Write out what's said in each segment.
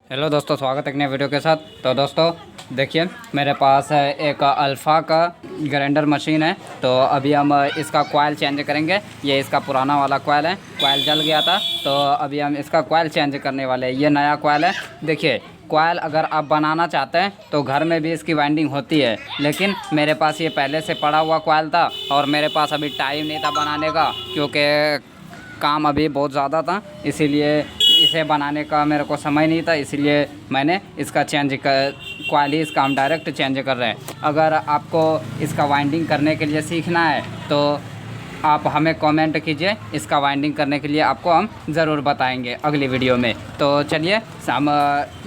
Hello दोस्तों, स्वागत है एक नए वीडियो के साथ। तो दोस्तों देखिए, मेरे पास है एक अल्फ़ा का ग्राइंडर मशीन है। तो अभी हम इसका कॉइल चेंज करेंगे। ये इसका पुराना वाला कॉइल है, कॉइल जल गया था, तो अभी हम इसका कॉइल चेंज करने वाले हैं। ये नया कॉइल है। देखिए, कॉइल अगर आप बनाना चाहते हैं तो घर में भी इसकी वाइंडिंग होती है, लेकिन मेरे पास ये पहले से पड़ा हुआ कॉइल था और मेरे पास अभी टाइम नहीं था बनाने का, क्योंकि काम अभी बहुत ज़्यादा था, इसीलिए इसे बनाने का मेरे को समय नहीं था। इसलिए मैंने इसका कॉइल ही इसका हम डायरेक्ट चेंज कर रहे हैं। अगर आपको इसका वाइंडिंग करने के लिए सीखना है तो आप हमें कमेंट कीजिए। इसका वाइंडिंग करने के लिए आपको हम ज़रूर बताएंगे अगली वीडियो में। तो चलिए,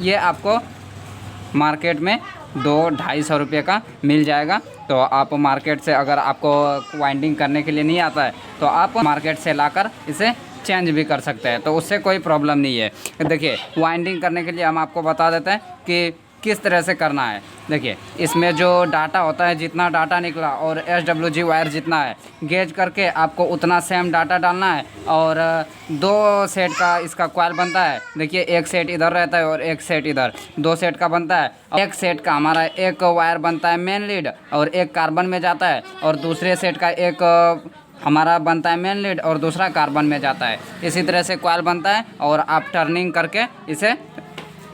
ये आपको मार्केट में 200-250 रुपये का मिल जाएगा। तो आप मार्केट से, अगर आपको वाइंडिंग करने के लिए नहीं आता है तो आप मार्केट से लाकर इसे चेंज भी कर सकते हैं, तो उससे कोई प्रॉब्लम नहीं है। देखिए, वाइंडिंग करने के लिए हम आपको बता देते हैं कि किस तरह से करना है। देखिए, इसमें जो डाटा होता है, जितना डाटा निकला और SWG वायर जितना है, गेज करके आपको उतना सेम डाटा डालना है। और 2 सेट का इसका कॉइल बनता है। देखिए, एक सेट इधर रहता है और एक सेट इधर, 2 सेट का बनता है। एक सेट का हमारा एक वायर बनता है मेन लीड और एक कार्बन में जाता है, और दूसरे सेट का एक हमारा बनता है मेन लीड और दूसरा कार्बन में जाता है। इसी तरह से कॉइल बनता है और आप टर्निंग करके इसे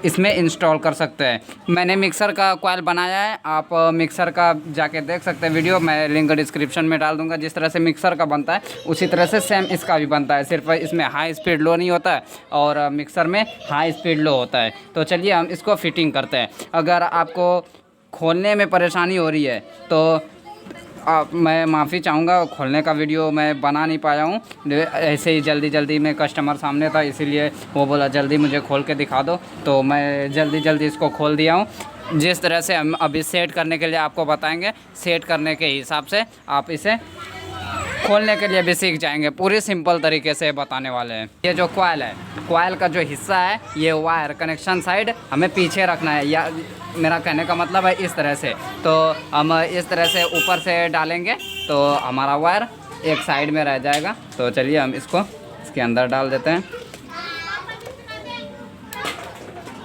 इसमें इंस्टॉल कर सकते हैं। मैंने मिक्सर का कॉइल बनाया है, आप मिक्सर का जाके देख सकते हैं वीडियो, मैं लिंक डिस्क्रिप्शन में डाल दूंगा। जिस तरह से मिक्सर का बनता है उसी तरह से सेम इसका भी बनता है, सिर्फ इसमें हाई स्पीड लो नहीं होता है और मिक्सर में हाई स्पीड लो होता है। तो चलिए हम इसको फिटिंग करते हैं। अगर आपको खोलने में परेशानी हो रही है तो मैं माफ़ी चाहूँगा, खोलने का वीडियो मैं बना नहीं पाया हूँ। ऐसे ही जल्दी में कस्टमर सामने था, इसीलिए वो बोला जल्दी मुझे खोल के दिखा दो, तो मैं जल्दी इसको खोल दिया हूँ। जिस तरह से हम अभी सेट करने के लिए आपको बताएंगे, सेट करने के हिसाब से आप इसे खोलने के लिए भी सीख जाएंगे। पूरी सिंपल तरीके से बताने वाले हैं। ये जो कॉइल है, कॉइल का जो हिस्सा है, ये वायर कनेक्शन साइड हमें पीछे रखना है, या मेरा कहने का मतलब है इस तरह से। तो हम इस तरह से ऊपर से डालेंगे तो हमारा वायर एक साइड में रह जाएगा। तो चलिए हम इसको इसके अंदर डाल देते हैं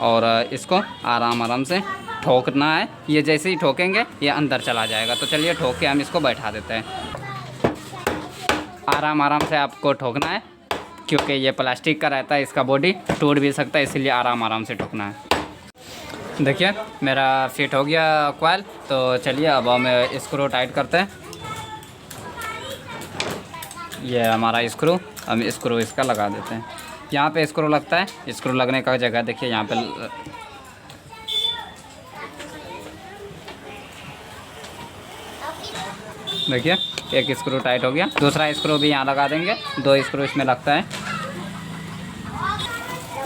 और इसको आराम से ठोकना है। ये जैसे ही ठोकेंगे ये अंदर चला जाएगा। तो चलिए ठोक के हम इसको बैठा देते हैं। आराम से आपको ठोकना है, क्योंकि ये प्लास्टिक का रहता है, इसका बॉडी टूट भी सकता है, इसीलिए आराम से ठोकना है। देखिए, मेरा फिट हो गया कॉइल। तो चलिए अब हम स्क्रू टाइट करते हैं। ये हमारा स्क्रू, हम स्क्रू इसका लगा देते हैं। यहाँ पे स्क्रू लगता है, स्क्रू लगने का जगह देखिए यहाँ पे। देखिए, एक स्क्रू टाइट हो गया, दूसरा स्क्रू भी यहाँ लगा देंगे। 2 स्क्रू इसमें लगता है।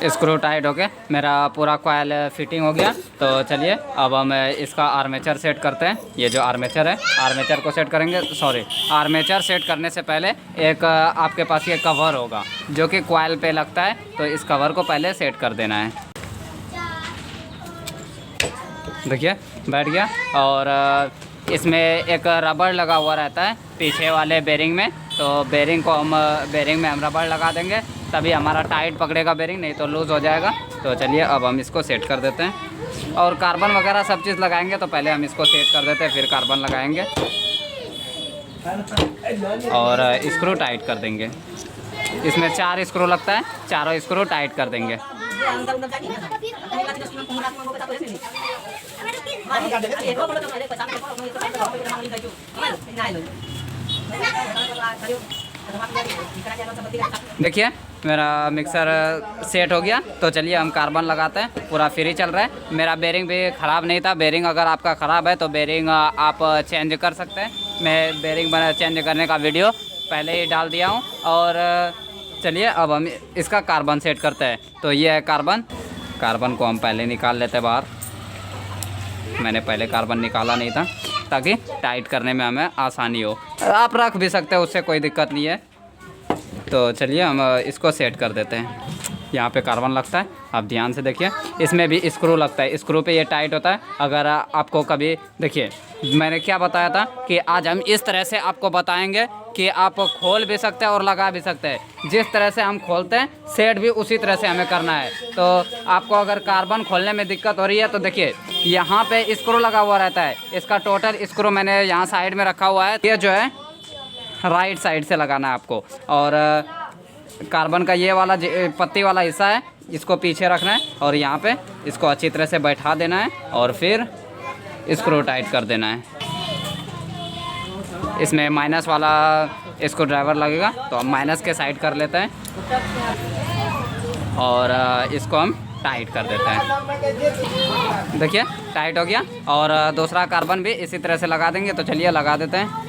स्क्रू टाइट हो गया, मेरा पूरा कॉइल फिटिंग हो गया। तो चलिए अब हम इसका आर्मेचर सेट करते हैं। ये जो आर्मेचर है, आर्मेचर को सेट करेंगे। आर्मेचर सेट करने से पहले एक आपके पास ये कवर होगा जो कि कॉइल पे लगता है, तो इस कवर को पहले सेट कर देना है। देखिए, बैठ गया। और इसमें एक रबड़ लगा हुआ रहता है पीछे वाले बेरिंग में, तो बेरिंग में हम रबड़ लगा देंगे, तभी हमारा टाइट पकड़ेगा बेरिंग, नहीं तो लूज़ हो जाएगा। तो चलिए अब हम इसको सेट कर देते हैं। और कार्बन वगैरह सब चीज़ लगाएंगे, तो पहले हम इसको सेट कर देते हैं, फिर कार्बन लगाएंगे और स्क्रू टाइट कर देंगे। इसमें 4 स्क्रू लगता है, चारों स्क्रू टाइट कर देंगे। देखिए, मेरा मिक्सर सेट हो गया। तो चलिए हम कार्बन लगाते हैं। पूरा फ्री चल रहा है। मेरा बेरिंग भी ख़राब नहीं था। बेरिंग अगर आपका ख़राब है तो बेरिंग आप चेंज कर सकते हैं। मैं बेरिंग चेंज करने का वीडियो पहले ही डाल दिया हूँ। और चलिए अब हम इसका कार्बन सेट करते हैं। तो ये है कार्बन को हम पहले निकाल लेते हैं बाहर। मैंने पहले कार्बन निकाला नहीं था, ताकि टाइट करने में हमें आसानी हो। आप रख भी सकते हैं, उससे कोई दिक्कत नहीं है। तो चलिए हम इसको सेट कर देते हैं। यहाँ पे कार्बन लगता है, आप ध्यान से देखिए। इसमें भी स्क्रू लगता है, स्क्रू पे ये टाइट होता है। अगर आपको कभी देखिए, मैंने क्या बताया था कि आज हम इस तरह से आपको बताएंगे कि आप खोल भी सकते हैं और लगा भी सकते हैं। जिस तरह से हम खोलते हैं सेट भी उसी तरह से हमें करना है। तो आपको अगर कार्बन खोलने में दिक्कत हो रही है तो देखिए यहाँ पे स्क्रू लगा हुआ रहता है। इसका टोटल स्क्रू मैंने यहाँ साइड में रखा हुआ है। ये जो है राइट साइड से लगाना है आपको। और कार्बन का ये वाला पत्ती वाला हिस्सा है, इसको पीछे रखना है और यहाँ पे इसको अच्छी तरह से बैठा देना है और फिर स्क्रू टाइट कर देना है। इसमें माइनस वाला स्क्रू ड्राइवर लगेगा, तो हम माइनस के साइड कर लेते हैं और इसको हम टाइट कर देते हैं। देखिए टाइट हो गया। और दूसरा कार्बन भी इसी तरह से लगा देंगे। तो चलिए लगा देते हैं।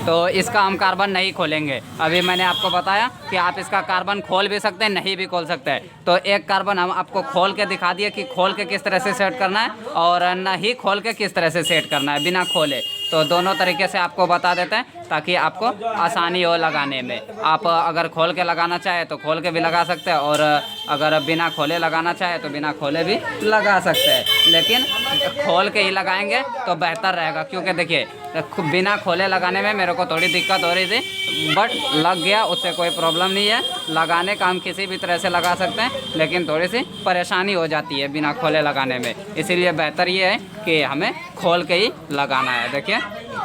तो इसका हम कार्बन नहीं खोलेंगे। अभी मैंने आपको बताया कि आप इसका कार्बन खोल भी सकते हैं, नहीं भी खोल सकते हैं। तो एक कार्बन हम आपको खोल के दिखा दिए कि खोल के किस तरह से सेट करना है और नहीं खोल के किस तरह से सेट करना है बिना खोले। तो दोनों तरीके से आपको बता देते हैं ताकि आपको आसानी हो लगाने में। आप अगर खोल के लगाना चाहे तो खोल के भी लगा सकते हैं और अगर बिना खोले लगाना चाहे तो बिना खोले भी लगा सकते हैं। लेकिन खोल के ही लगाएंगे तो बेहतर रहेगा, क्योंकि देखिए बिना खोले लगाने में मेरे को थोड़ी दिक्कत हो रही थी, बट लग गया, उससे कोई प्रॉब्लम नहीं है। लगाने का हम किसी भी तरह से लगा सकते हैं, लेकिन थोड़ी सी परेशानी हो जाती है बिना खोले लगाने में। इसीलिए बेहतर ये है कि हमें खोल के ही लगाना है। देखिए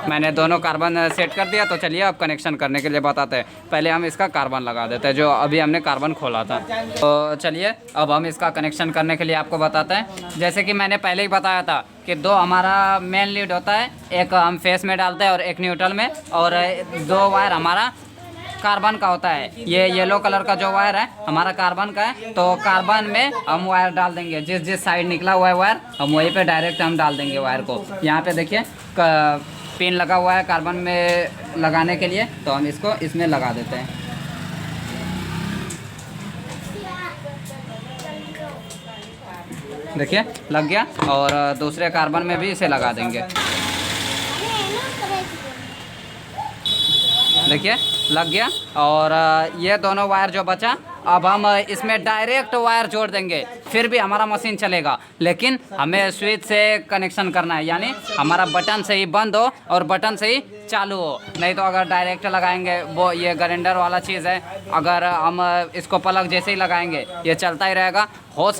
मैंने दोनों कार्बन सेट कर दिया। तो चलिए अब कनेक्शन करने के लिए बताते हैं। पहले हम इसका कार्बन लगा देते हैं, जो अभी हमने कार्बन खोला था। तो चलिए अब हम इसका कनेक्शन करने के लिए आपको बताते हैं। जैसे कि मैंने पहले ही बताया था कि दो हमारा मेन लीड होता है, एक हम फेस में डालते हैं और एक न्यूट्रल में, और दो वायर हमारा कार्बन का होता है। ये येलो कलर का जो वायर है हमारा कार्बन का है। तो कार्बन में हम वायर डाल देंगे, जिस साइड निकला हुआ है वायर हम वहीं पे डायरेक्ट हम डाल देंगे वायर को। यहाँ पे देखिए पिन लगा हुआ है कार्बन में लगाने के लिए, तो हम इसको इसमें लगा देते हैं। देखिए लग गया। और दूसरे कार्बन में भी इसे लगा देंगे। देखिए लग गया। और ये दोनों वायर जो बचा, अब हम इसमें डायरेक्ट वायर जोड़ देंगे, फिर भी हमारा मशीन चलेगा। लेकिन हमें स्विच से कनेक्शन करना है, यानी हमारा बटन से ही बंद हो और बटन से ही चालू हो। नहीं तो अगर डायरेक्ट लगाएंगे, वो ये ग्राइंडर वाला चीज़ है, अगर हम इसको प्लग जैसे ही लगाएंगे ये चलता ही रहेगा। हो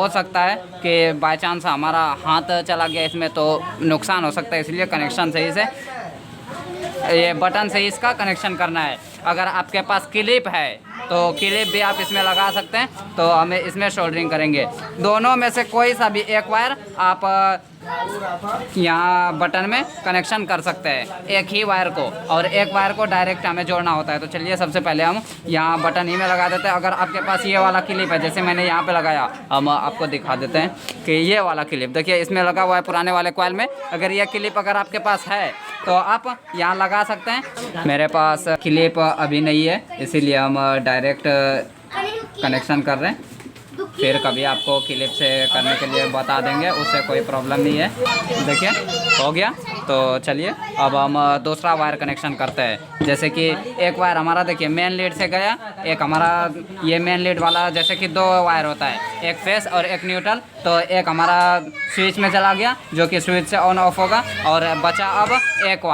सकता है कि बाय चांस हमारा हाथ चला गया इसमें तो नुकसान हो सकता है। इसलिए कनेक्शन सही से, ये बटन से इसका कनेक्शन करना है। अगर आपके पास क्लिप है तो क्लिप भी आप इसमें लगा सकते हैं। तो हमें इसमें सोल्डरिंग करेंगे। दोनों में से कोई सा भी एक वायर आप यहाँ बटन में कनेक्शन कर सकते हैं, एक ही वायर को, और एक वायर को डायरेक्ट हमें जोड़ना होता है। तो चलिए सबसे पहले हम यहाँ बटन ही में लगा देते हैं। अगर आपके पास ये वाला क्लिप है, जैसे मैंने यहाँ पे लगाया, हम आपको दिखा देते हैं कि ये वाला क्लिप देखिए इसमें लगा हुआ है पुराने वाले कॉइल में। अगर ये क्लिप अगर आपके पास है तो आप यहाँ लगा सकते हैं। मेरे पास क्लिप अभी नहीं है, इसीलिए हम डायरेक्ट कनेक्शन कर रहे हैं। फिर कभी आपको क्लिप से करने के लिए बता देंगे, उससे कोई प्रॉब्लम नहीं है। देखिए हो गया। तो चलिए अब हम दूसरा वायर कनेक्शन करते हैं। जैसे कि एक वायर हमारा देखिए मेन लीड से गया, एक हमारा ये मेन लीड वाला, जैसे कि दो वायर होता है, एक फेस और एक न्यूट्रल। तो एक हमारा स्विच में चला गया जो कि स्विच से ऑन ऑफ होगा, और बचा अब एक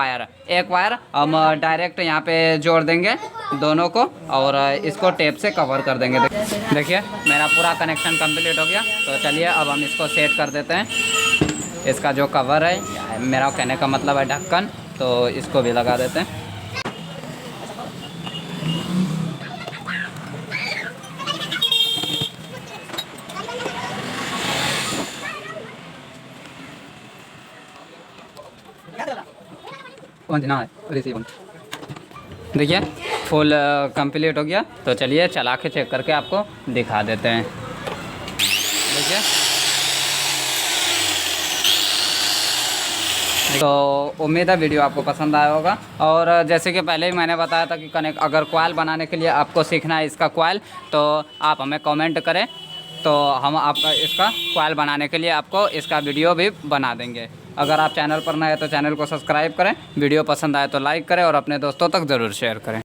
वायर हम डायरेक्ट यहाँ पे जोड़ देंगे दोनों को, और इसको टेप से कवर कर देंगे। देखिए मेरा पूरा कनेक्शन कंप्लीट हो गया। तो चलिए अब हम इसको सेट कर देते हैं। इसका जो कवर है, मेरा कहने का मतलब है ढक्कन, तो इसको भी लगा देते हैं। देखिए फुल कंप्लीट हो गया। तो चलिए चला के चेक करके आपको दिखा देते हैं। देखिए तो उम्मीद है वीडियो आपको पसंद आया होगा। और जैसे कि पहले ही मैंने बताया था कि अगर कॉइल बनाने के लिए आपको सीखना है इसका कॉइल, तो आप हमें कमेंट करें, तो हम आपका इसका कॉइल बनाने के लिए आपको इसका वीडियो भी बना देंगे। अगर आप चैनल पर नए हैं तो चैनल को सब्सक्राइब करें, वीडियो पसंद आए तो लाइक करें और अपने दोस्तों तक ज़रूर शेयर करें।